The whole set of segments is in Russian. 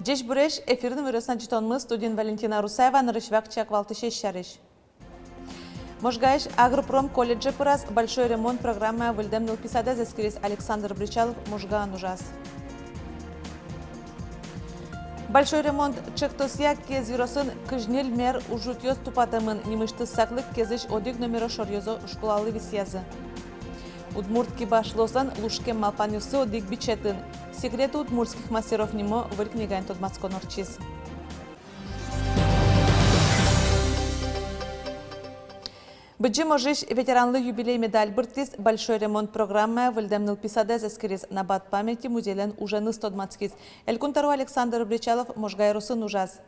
Джеш буреш эфирный выросна житонмы студент Валентина Русаева нарышвак чаквалты шешшарыш. Можгаеш Агропром колледжи пырас большой ремонт программы выльдем нылписада заскирис Александр Бричалов Можган ужас. Большой ремонт чектосяк кезиросын кыжнел мер ужутьёс тупатамын немышты саклык кезиш одик номеро шорьёзо школалы висязы. Удмуртки башлосан лушке малпанюсы одик бичетін. Секреты удмуртских мастеров немо вылькнегань тот масконорчиз. Быджи можешь ветеранлы юбилей медаль быртис большой ремонт программы выльдемныл писаде заскирис на бат памяти музейлен уже ныстодмацкис. Элькунтару Александр Бричалов можгайрусын ужас.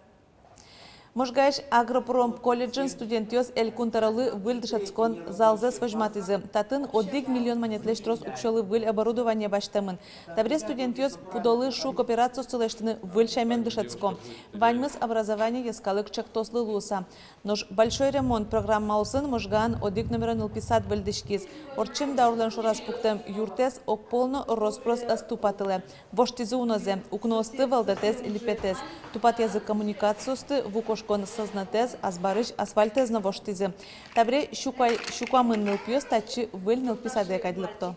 Можгаеш Агропром колледжин студентиос Элькунтаралы выльдышацкон залзе сважматизы. Татын 1 миллион монетлеш трос укшолы выль оборудование баштамын. Табре студентиос пудолы шу кооперацию стулештыны выль шаймен дышацком. Ваньмыс образование ескалык чектослы луса. Нож большой ремонт программа усын можган 1 номера 050 выльдышкиз. Орчим даурлен шурас пуктем юртес окполно роспрос аступатылы. Воштизы унозе, укносты валдетес липетес. Тупат язык коммуникациосты вукош кон сознатез, азбарыш асфальтез на воштизе. Табре щукамын нылпьёс тачи выль нылписаде кайдлыкто.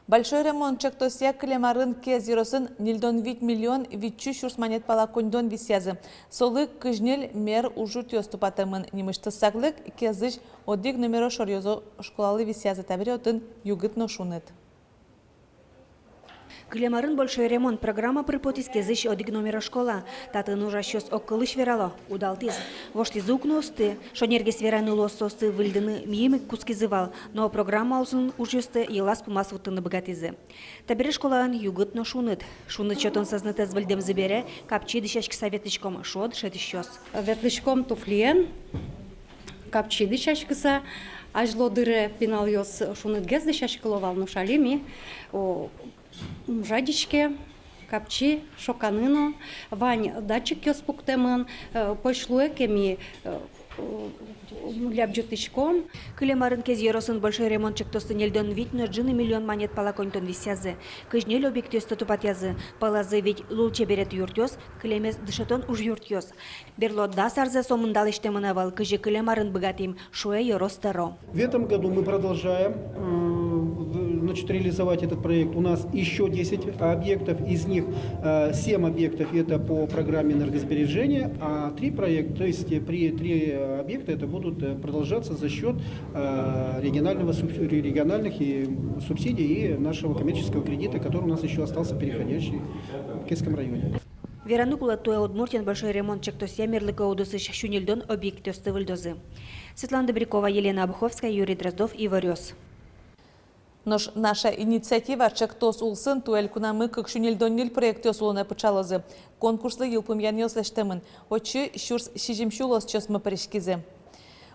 Большой ремонт чектосяк клемарын кезиросын нильдон 8 миллион витчу шурс монет пала коньдон висязы. Солык кыжнел мер ужут ёступатымын немышты саклык кезиш одик номеро шорьёзо школалы висязы. Табре отын югытно шунет. Клемарын большой ремонт программа припотис кезиш одик номера школа. Татын ужащёс оккылыш верало, удалтиз. Воштизы укносты, шонерге свераны лоссосты выльдыны миемик кускизывал, но программа алсын ужёсты елас пумас вуттыны богатизы. Табире школаан югытно шунет. Шунет чотон сознатез выльдем забере, капчи дышачки советличком шод шетищёс. Ветличком туфлиен, капчи дышачкыса, ажлодыре пинал ёс шунет гез дышачкыловал нушалими, жадичке, капчи, шоканыно, вань датчик ёс пуктемын, пошлуе кеми лябжутычком. Клемарын кезиросын большой ремонт чектосты нельдон вить ножжины миллион монет пала коньтон висязы. Кыжнел объектёсты тупатязы. Палазы ведь лулче берет юртёс, клемес дышатон уж юртёс. Берло да сарзе сомындал иштемынавал, кыжи клемарын богатим, шуэ ёростеро. В этом году мы продолжаем реализовать этот проект. У нас еще 10 объектов, из них 7 объектов это по программе энергосбережения, а 3 проекта, то есть 3 объекта это будут продолжаться за счет региональных субсидий и нашего коммерческого кредита, который у нас еще остался переходящий в Кирском районе. Веранукула туя Удмуртин большой ремонт чектосья мерлыка удосы шунельдон объектёсты выльдозы. Светлана Добрякова, Елена Обуховская, Юрий Дроздов и Варёс. Нож наша инициатива чектос улсын туэль кунамы кыкшунельдоннил проектёс улына пычалызы. Конкурслы йылпым янёс лештемын. Очы шурс шижимшулос чёсмы паришкизе.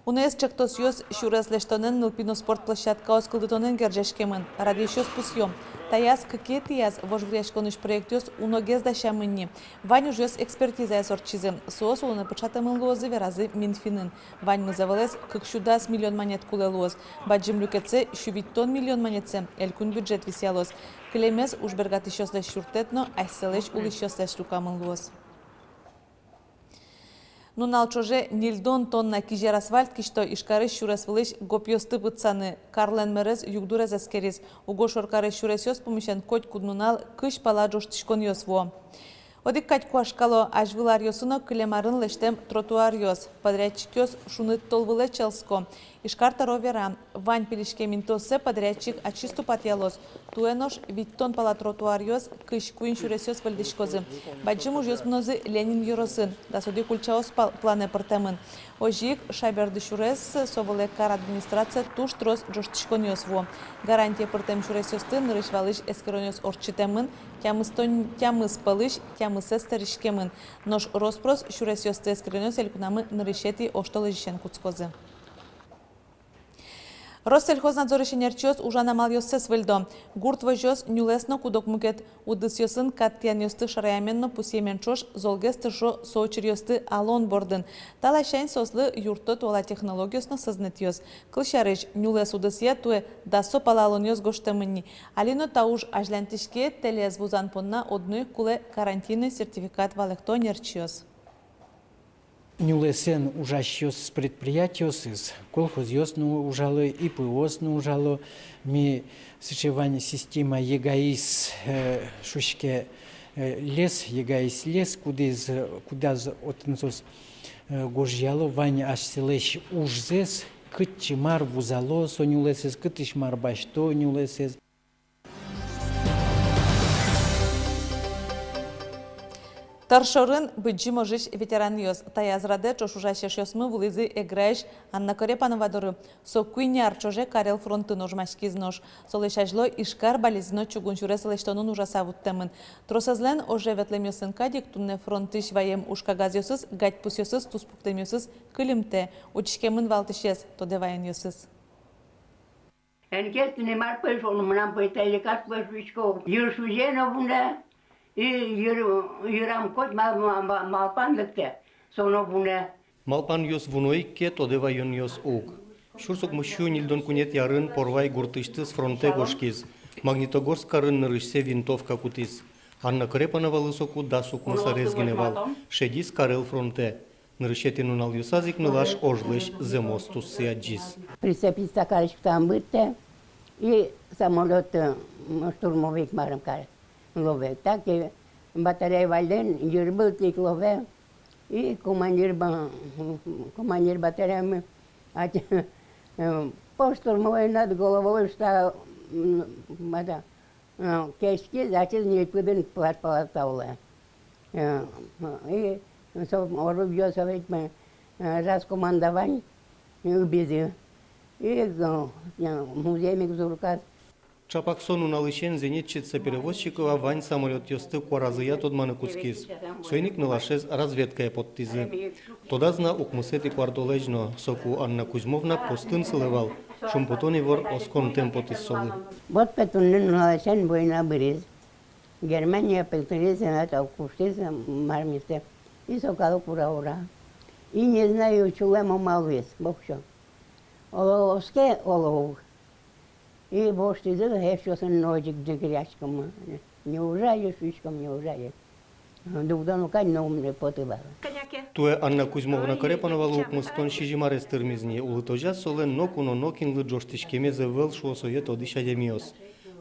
Унес чектос ёс шурес лештонен нылпино спорт площадка оскылдытонен гержешкемын. Ради шёс пусьём. Таяс кыкетияс вожгрешконыш проектёс уногез дащамынни. Вань уж ёс экспертиза сорчизы. Соос улына пычатамын лозы веразы минфинын. Вань мызавалес кыкшудас миллион монет куле лоз. Баджим люкеце шувиттон миллион монетце. Элькун бюджет висялос. Клемес уж бергат ещё слэш шуртетно, айселеш ул ещё слэш рукамын лоз. Нунал чоже нильдон тонна кижер асфальт кишто ишкары шурес вылыш гопьёсты бытсаны. Карлен мерез югдурез аскерис. Уго шоркары шурес ёс помещен коть куднунал кыш пала жоштишкон ёс во. Одик кать куашкало ажвылар ёсыно клемарын лештем тротуар ёс. Подрядчик ёс шуныт толвыле челско. Ишкарта ровера. Вань пилишке минтосе подрядчик ачисту патьялос. Туэнош виттон пала тротуар ёс кыш куин шурес ёс вальдишкозы. Баджим уж ёс мнозы Ленин ёросын. Да соди кульчаос плане портемын. Ожик шайберды шурес совыле кар администрация туш трос жоштишкон ёс во. Гарантия портем шурес ёсты нырыш валыш эскерон ёс орчитемын. Тямыс палыш, тямыс эстеришкемын. Нож роспрос шурес ёсты эскерон ёс элькунамы нырышети оштолы жишен куцкозы. Россельхознадзор ишенерчиос ужан амал йоссес выльдо. Гурт вожос нюлесно кудок мукет удыс йосын каттиян йосты шараяменно пусемен чош золгесты шо соочыр йосты алон бордын. Талашайн сослы юртты туала технологиясно сознет йос. Кылшарыш нюлес удысия туе дасо палалон йос гоштамынни. Алино тауж ажлантишке телез вузан понна одной куле карантинный сертификат валехто нерчиос. Нюлесен ужащос предприятиос из колхозьосну ужало и пывосну ужало ми сочевание система ЕГАИС шушке лес ЕГАИС лес куда от насос гожьяло ваня аж селещ ужзес кытчимар вузало со нюлесес кытышмар башто нюлесес. Таршорын быджи можиш ветеран йос. Таязраде чошужащеш йосмы вулизы эграеш Анна Корепанова доры. Со куйняр чоже карел фронты ножмашки знож. Солешажло ишкар бализно чугунчуре селештонун ужасавут темын. Тросазлен оже ветлем йосын кадик тунне фронтыш ваем ушкагаз йосыз, гать пус йосыз, туспуктем йосыз, кылимте. Учишкемын валтышез, тодеваян йосыз. Enquete marpăi și omul păi telecat pe șuișco. Eu șuieno bune. Юрам кот малпан лекте. Соно буне. Малпан йос вуноике тодева йон йос ук. Шурсок мыщу нильдон кунет ярын порвай гуртыштыс фронте гошкиз. Магнитогорск карын нырышсе винтовка кутиз. Анна Корепанова лысоку дасук мыса резгеневал. Шедис карел фронте. Нырышетин унал юсазик нылаш ожлыш земостус сиаджис. Прицепиться care și am bâte. И самолет штурмовик марам care. Love. Так и батарея Вальден, гербылтик лове. И командир батареями. По штурмовой над головой, что кешки, значит, не пуден полотавле. И орубьё совет мы раскомандование убедил. И музейник Зуркас. Чапаксон уналышен зенитчица перевозчикова вань самолет йосты коразыя тодманы куцкиз. Сойник налашез разведкая подтизы. Тода зна укмысети квартолежно, соку Анна Кузьмовна постын сылывал. Шумпутони вор оскон темпотис солы. Вот петунын налашен война бриз. Германия пелтырезен это укуштиз мармисте. И сокало кура-ура. И не знаю, чулемо малвес, бог что. Оловске олов. И бошти зелгешёсын ножик дегрячком. Не ужаешь, слишком не ужаешь. Дугдану кань на умне потывал. Туе Анна Кузьмовна Корепанова лукмыстон шижимарес тырмизни. Улытожа солен нокуно нокинлы джоштишкеме зевел шуосоет одиша демиос.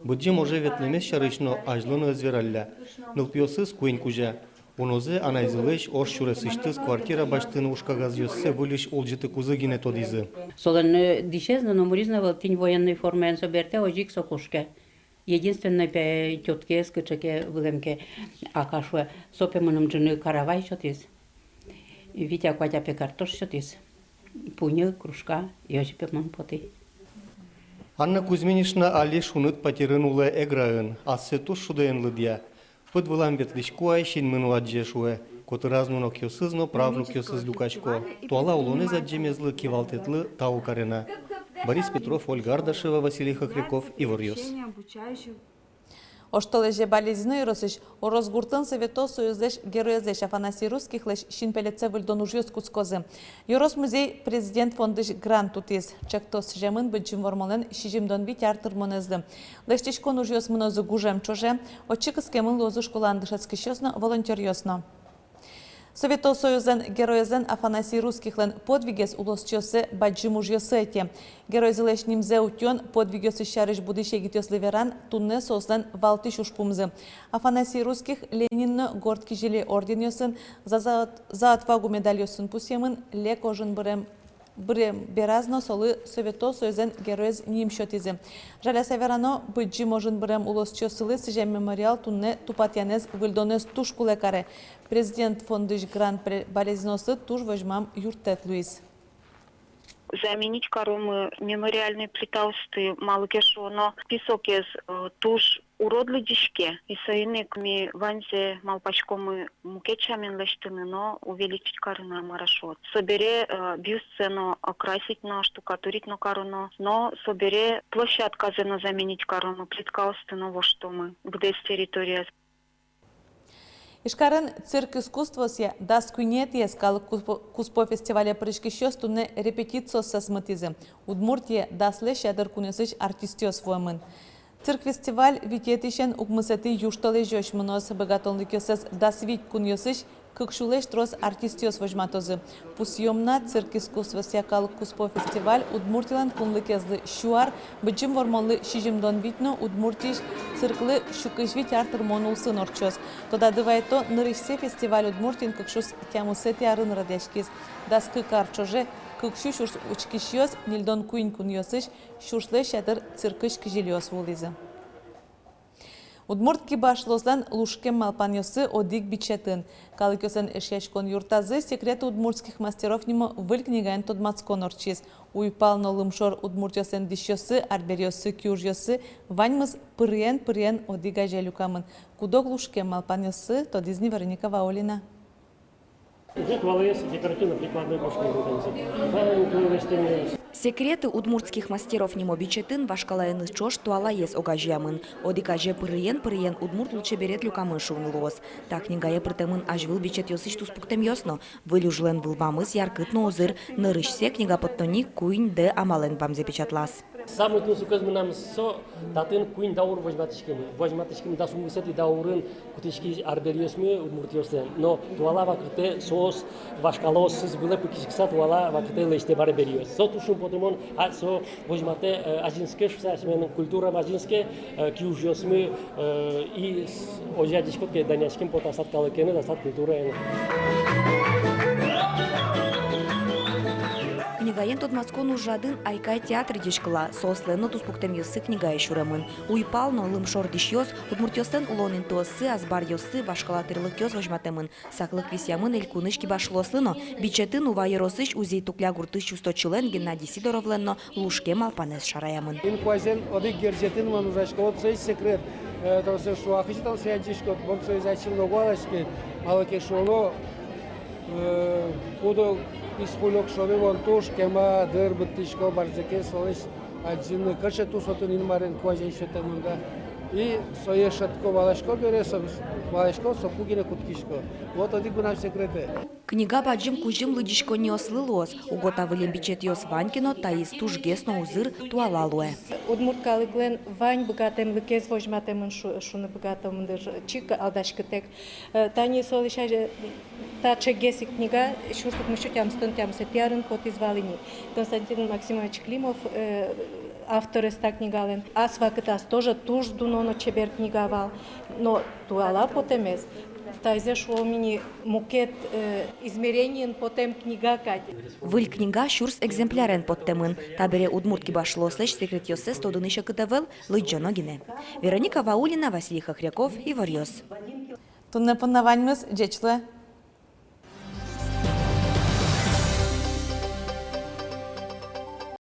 Быджи може ветлемес шарышно ажлыны звералля. Нылпиосыз куень кужа. Унозе анайзылеш оршуресыштыз квартира баштыны ушкагаз йоссе вылиш олжыты кузыгине тодизы. Солен дишезно, но муризнавал тень военной формы энсоберте ожик сокушке. Единственное пе тетке скачеке вылемке акашуе сопемыным джины каравай шотиз. Витя кватя пе картош шотиз. Пуня, кружка, йожипемын поты. Анна Кузьминишна али шуныт патерын улы эграын, ассету шуден лыдья. Пыт вылам ветлишкуай шин мыну аджешуе, коты разнуно кёсызно правну кёсыз люкачко. Туала улоне заджемезлы кивалтетлы тау карена. Борис Петров, Ольга Ардашева, Василий Хохряков, Ивар Йос. Оштолеже балезины росыш, орозгуртын совето союзлеш героязлеш Афанасий Русских леш шинпелеце выльдон ужьёс куцкозы. Юрос музей президент фондыш грант тутиз. Чектос жемын быджим вормолен шижимдон бит артыр монезды. Лештичкон ужьёс мнозы гужем чоже, очикыскемын лозы школандышацкищёсно волонтерёсно. Совето союзен героязен Афанасий Русскихлен подвигес улосчёсы баджим ужьёсы. Героязлеш нимзе утён подвигёсы шарыш будыше гитёс ливеран тунне сослен валтыш ушпумзы. Афанасий Русских Ленинны гордки жили орден ёсын, за отвагу медаль ёсын пусемын лек ожын беразно солы Совето союзен герояз ним шотизы. Жаля северано быджим ожын бирем улосчёсылы сижем мемориал тунне тупатянез выльдонез туш кулекаре. Президент фондыш грант болезносы туш возьмам юртет Луис. Заменить коромы мемориальной плитаусты малыкешоно писок из туш Уродлы дишке. И союзник ми ванзе малпачкомы мукечамен лештыны, но увеличить карына марашот. Собере бюсцену окрасить на штукатурить на каруну, но собере площадка зено заменить каруну, плитка остыну во что мы, где с территория. Ишкарын цирк искусствосе дас кюнетие скал куспо фестиваля прыжкищёс туне репетициоса смытизы. Удмуртие даслы шадыр кунесыч артистиос воемын. Цирк-фестиваль витетишен угмысеты юштолы жёш мынос богатонлыкёсыз дасвить куньёсыч кыкшулеш трос артистиос вожматозы. Пусъемна цирк искусствосе кал куспо фестиваль удмуртилан кунлыкезлы шуар бычым вормонлы шижимдон витно удмуртиш цирклы шукышвить артыр монулсын орчос. Тода дывайто нырышсе фестиваль удмуртин кыкшус тямусети арын радешкиз. Даскы карчоже кыкшу шурс учкишьёс нильдон куин куньёсыш шурслы шадыр циркыш кижильёс вулизы. Удмуртки башлоздан лушкем малпаньосы одик бичетін. Калыкёсен эшешкон юртазы секреты удмуртских мастеров нимо выль книгаен тодмацкон орчиз. Уйпално лымшор удмуртёсен дишёсы, арберёсы, кюржёсы, ваньмыз пырьен одига желюкамын. Кудок лушкем малпаньосы, тодизни Вероника Ваолина. Секреты удмуртских мастеров немо бичетін вашкалайны чош туалаес огажямын. Одикаже пырыен удмурт лучше берет люкамын шувнылоос. Так книгае прытемын ажвыл бичет ёсыч туспуктем ёсно. Вылюжлен вылбамыз яркытно озыр, нырышсе книга подтони куин де амален бамзе печатлас. Самый тунсуказ нам со татын куин даур возьматышким да сумысети даурын кутышки арбериосме удмуртиосен. Но туала вакыты соос вашкалоссыз было пыкишкса туала вакыты леште барбериос. Со тушун потомон а со возьмате ажинске шсасмен культура ажинске кюжосме и ожадишко ке даняшким потасат калыкене дасат культура. Книгаен тодмацкон ужадын айкай театр дишкла, сосленно туспуктем ёсы книгае шуремын. Уйпално лымшор дишёс, удмуртёсен улонин туосы, азбар ёсы, вашкалатырлык ёс вожматемын. Саклык висямын элькунышки башлослыно, бичетін увайыросыш узей тукля гуртыш чувсточылен Геннадий Сидоровленно лушке малпанес шараямын. Инкуазен одик герзетін ман ужашко, вот союз секрет. То се шуахыч там сядишко, бом союз ачил ногуалашки, алаке шоло, кудо исполок шове вон туш кема дыр быттышко барзеке солиш аджины каша тусотын инмарен куазен шетемында и соешатко валашко бересом валашко сопугине куткишко. Вот одик бунав секреты. Книга баджим кужим лыдишко не ослылос, угота вылем бичет ёс ванькино, таис туш гесно узыр туалалуэ. Удмуртка лыклен вань богатым лыкез вожматемын шуны богатымдыр чик алдашкытек. Тани солиша таче геси книга шурсук мышу тямсы тярын под извалини. Константин Максимович Климов автор эста книгален. Аз вакытас тоже туш дуноно чебер книгавал, но туала потемез. Тайзе шо мини мукет измерениен потем книга кати. Выль книга шурс экземплярен подтемын. Табере удмуртки башлослеш секрет ёсе стодыныша кытавел лыджоногине. Вероника Ваулина, Василий Хохряков и Варьёс. Тунне поннаваньмыз жечле